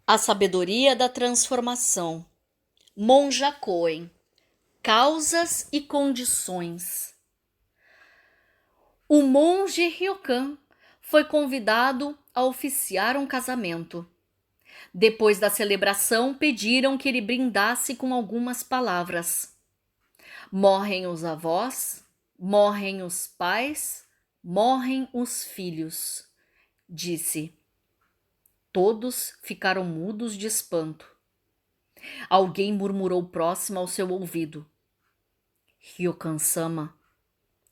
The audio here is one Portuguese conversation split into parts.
A sabedoria da transformação. Monja Coen. Causas e condições. O monge Ryokan foi convidado a oficiar um casamento. Depois da celebração, pediram que ele brindasse com algumas palavras. Morrem os avós, morrem os pais, morrem os filhos, disse. Todos ficaram mudos de espanto. Alguém murmurou próximo ao seu ouvido. Ryokan-sama,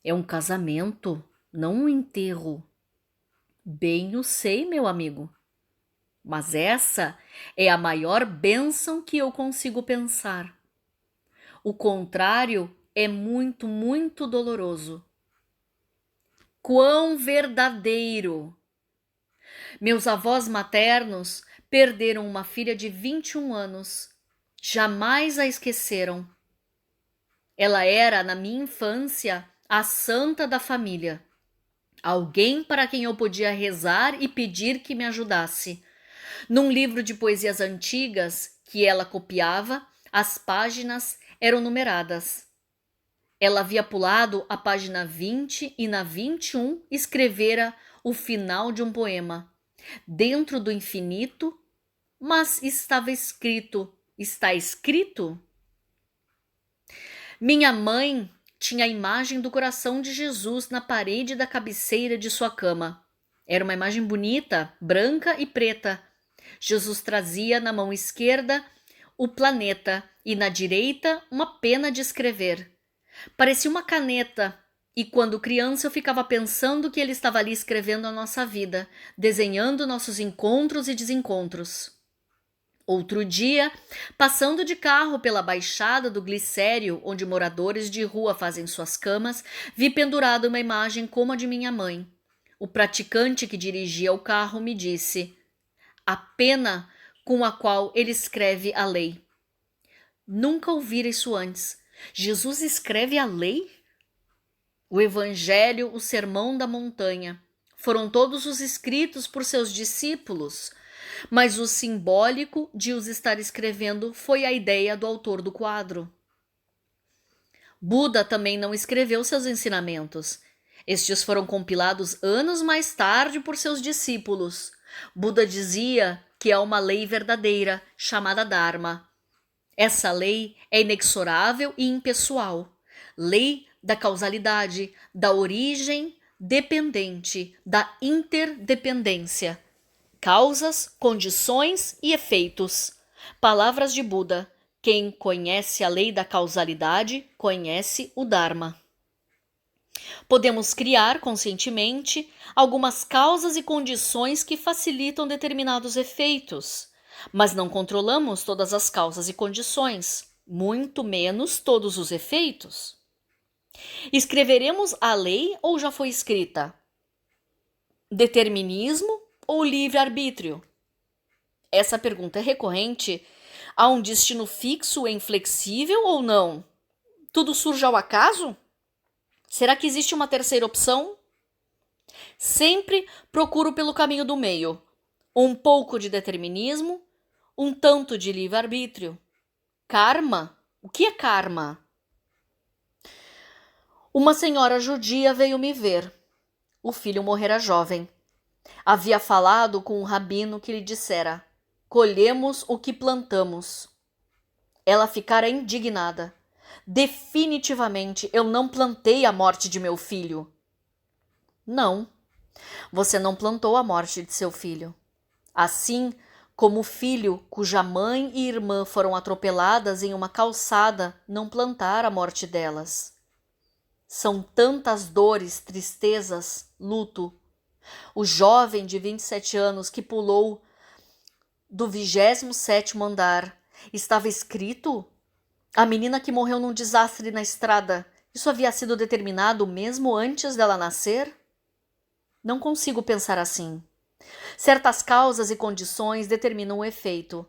é um casamento, não um enterro. Bem o sei, meu amigo. Mas essa é a maior bênção que eu consigo pensar. O contrário é muito, muito doloroso. Quão verdadeiro! Meus avós maternos perderam uma filha de 21 anos. Jamais a esqueceram. Ela era, na minha infância, a santa da família. Alguém para quem eu podia rezar e pedir que me ajudasse. Num livro de poesias antigas que ela copiava, as páginas eram numeradas. Ela havia pulado a página 20 e na 21 escrevera o final de um poema. Dentro do infinito, mas está escrito? Minha mãe tinha a imagem do coração de Jesus na parede da cabeceira de sua cama. Era uma imagem bonita, branca e preta. Jesus trazia na mão esquerda o planeta e na direita uma pena de escrever. Parecia uma caneta, e quando criança eu ficava pensando que ele estava ali escrevendo a nossa vida, desenhando nossos encontros e desencontros. Outro dia, passando de carro pela baixada do Glicério, onde moradores de rua fazem suas camas, vi pendurada uma imagem como a de minha mãe. O praticante que dirigia o carro me disse: a pena com a qual ele escreve a lei. Nunca ouvira isso antes. Jesus escreve a lei? O Evangelho, o Sermão da Montanha, foram todos os escritos por seus discípulos, mas o simbólico de os estar escrevendo foi a ideia do autor do quadro. Buda também não escreveu seus ensinamentos. Estes foram compilados anos mais tarde por seus discípulos. Buda dizia que há uma lei verdadeira, chamada Dharma. Essa lei é inexorável e impessoal. Lei da causalidade, da origem dependente, da interdependência. Causas, condições e efeitos. Palavras de Buda. Quem conhece a lei da causalidade, conhece o Dharma. Podemos criar conscientemente algumas causas e condições que facilitam determinados efeitos, mas não controlamos todas as causas e condições, muito menos todos os efeitos. Escreveremos a lei ou já foi escrita? Determinismo ou livre-arbítrio? Essa pergunta é recorrente. Há um destino fixo e inflexível ou não? Tudo surge ao acaso? Será que existe uma terceira opção? Sempre procuro pelo caminho do meio. Um pouco de determinismo, um tanto de livre-arbítrio. Karma? O que é karma? Uma senhora judia veio me ver. O filho morrera jovem. Havia falado com um rabino que lhe dissera: colhemos o que plantamos. Ela ficara indignada. Definitivamente eu não plantei a morte de meu filho. Não, você não plantou a morte de seu filho. Assim como o filho cuja mãe e irmã foram atropeladas em uma calçada não plantara a morte delas. São tantas dores, tristezas, luto. O jovem de 27 anos que pulou do 27º andar, estava escrito? A menina que morreu num desastre na estrada, isso havia sido determinado mesmo antes dela nascer? Não consigo pensar assim. Certas causas e condições determinam o efeito.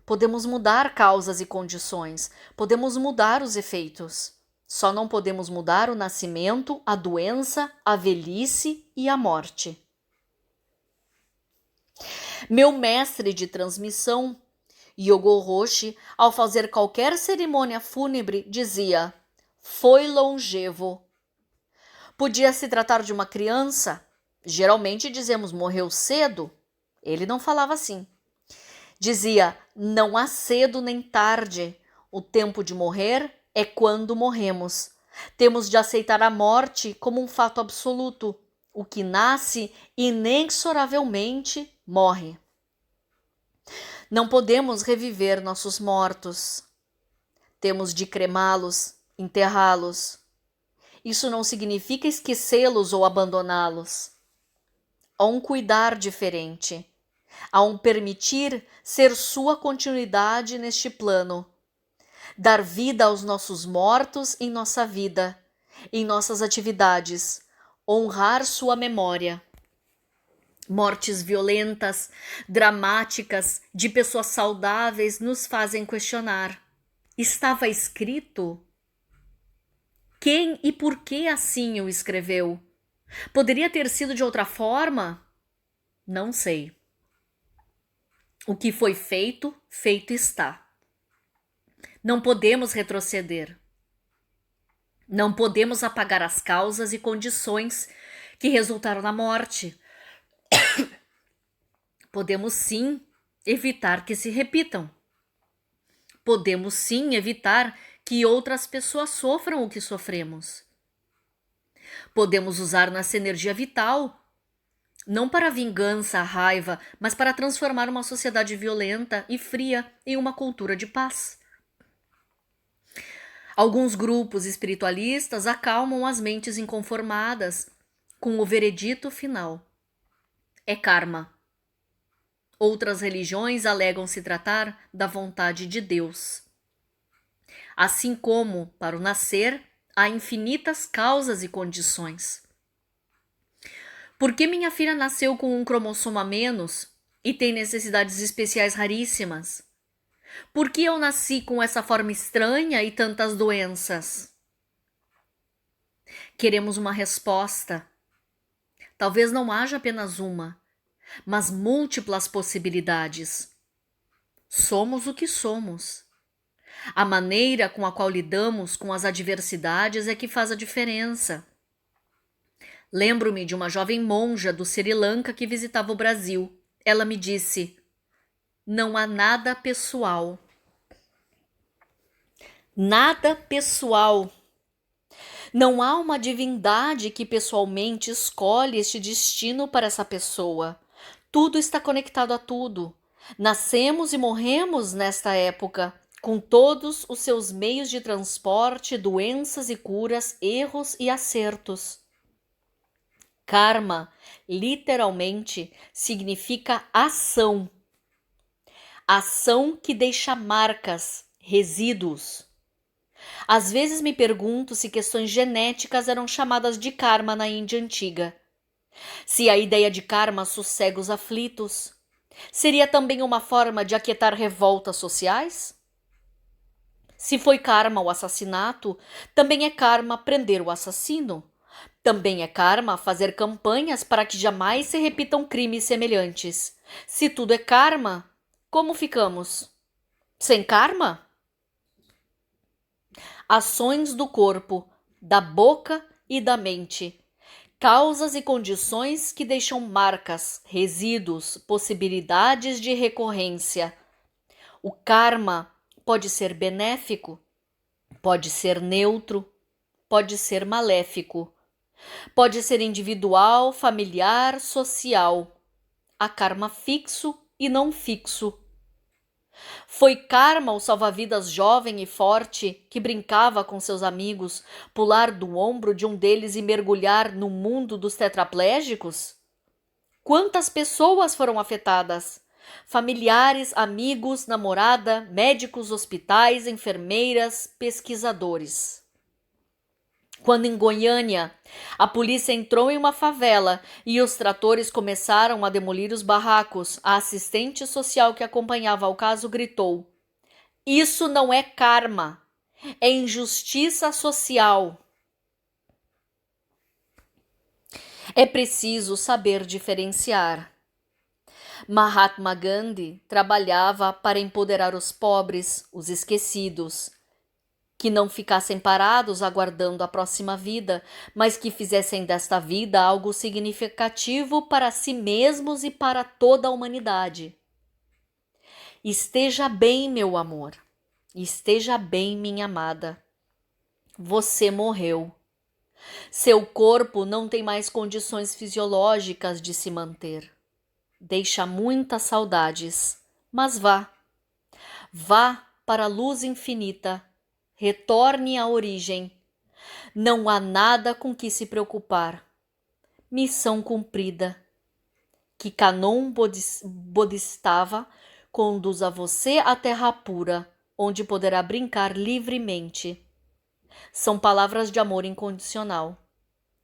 Podemos mudar causas e condições, podemos mudar os efeitos. Só não podemos mudar o nascimento, a doença, a velhice e a morte. Meu mestre de transmissão, Yogo Roshi, ao fazer qualquer cerimônia fúnebre, dizia: foi longevo. Podia se tratar de uma criança. Geralmente dizemos morreu cedo. Ele não falava assim. Dizia: não há cedo nem tarde. O tempo de morrer é quando morremos. Temos de aceitar a morte como um fato absoluto. O que nasce inexoravelmente morre. Não podemos reviver nossos mortos. Temos de cremá-los, enterrá-los. Isso não significa esquecê-los ou abandoná-los. Há um cuidar diferente. Há um permitir ser sua continuidade neste plano. Dar vida aos nossos mortos em nossa vida, em nossas atividades. Honrar sua memória. Mortes violentas, dramáticas, de pessoas saudáveis nos fazem questionar. Estava escrito? Quem e por que assim o escreveu? Poderia ter sido de outra forma? Não sei. O que foi feito, feito está. Não podemos retroceder. Não podemos apagar as causas e condições que resultaram na morte. Podemos sim evitar que se repitam. Podemos sim evitar que outras pessoas sofram o que sofremos. Podemos usar nossa energia vital, não para a vingança, a raiva, mas para transformar uma sociedade violenta e fria em uma cultura de paz. Alguns grupos espiritualistas acalmam as mentes inconformadas com o veredito final. É karma. Outras religiões alegam se tratar da vontade de Deus. Assim como, para o nascer, há infinitas causas e condições. Por que minha filha nasceu com um cromossomo a menos e tem necessidades especiais raríssimas? Por que eu nasci com essa forma estranha e tantas doenças? Queremos uma resposta. Talvez não haja apenas uma, mas múltiplas possibilidades. Somos o que somos. A maneira com a qual lidamos com as adversidades é que faz a diferença. Lembro-me de uma jovem monja do Sri Lanka que visitava o Brasil. Ela me disse: não há nada pessoal. Nada pessoal. Não há uma divindade que pessoalmente escolhe este destino para essa pessoa. Tudo está conectado a tudo. Nascemos e morremos nesta época, com todos os seus meios de transporte, doenças e curas, erros e acertos. Karma, literalmente, significa ação. Ação que deixa marcas, resíduos. Às vezes me pergunto se questões genéticas eram chamadas de karma na Índia antiga. Se a ideia de karma sossega os aflitos, seria também uma forma de aquietar revoltas sociais? Se foi karma o assassinato, também é karma prender o assassino. Também é karma fazer campanhas para que jamais se repitam crimes semelhantes. Se tudo é karma, como ficamos? Sem karma? Ações do corpo, da boca e da mente. Causas e condições que deixam marcas, resíduos, possibilidades de recorrência. O karma pode ser benéfico, pode ser neutro, pode ser maléfico. Pode ser individual, familiar, social. Há karma fixo e não fixo. Foi karma o salva-vidas jovem e forte que brincava com seus amigos pular do ombro de um deles e mergulhar no mundo dos tetraplégicos? Quantas pessoas foram afetadas? Familiares, amigos, namorada, médicos, hospitais, enfermeiras, pesquisadores. Quando em Goiânia, a polícia entrou em uma favela e os tratores começaram a demolir os barracos, a assistente social que acompanhava o caso gritou: isso não é karma, é injustiça social. É preciso saber diferenciar. Mahatma Gandhi trabalhava para empoderar os pobres, os esquecidos, que não ficassem parados aguardando a próxima vida, mas que fizessem desta vida algo significativo para si mesmos e para toda a humanidade. Esteja bem, meu amor. Esteja bem, minha amada. Você morreu. Seu corpo não tem mais condições fisiológicas de se manter. Deixa muitas saudades, mas vá. Vá para a luz infinita. Retorne à origem. Não há nada com que se preocupar. Missão cumprida. Que Kanon Bodhisattva conduza você à terra pura, onde poderá brincar livremente. São palavras de amor incondicional.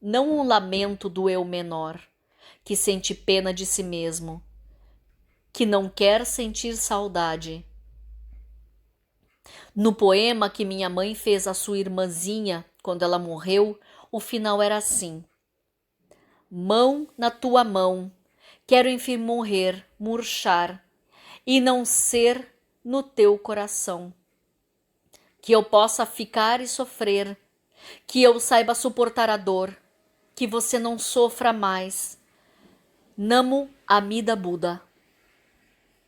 Não um lamento do eu menor, que sente pena de si mesmo, que não quer sentir saudade. No poema que minha mãe fez à sua irmãzinha quando ela morreu, o final era assim: mão na tua mão, quero enfim morrer, murchar, e não ser no teu coração. Que eu possa ficar e sofrer, que eu saiba suportar a dor, que você não sofra mais. Namo Amida Buda.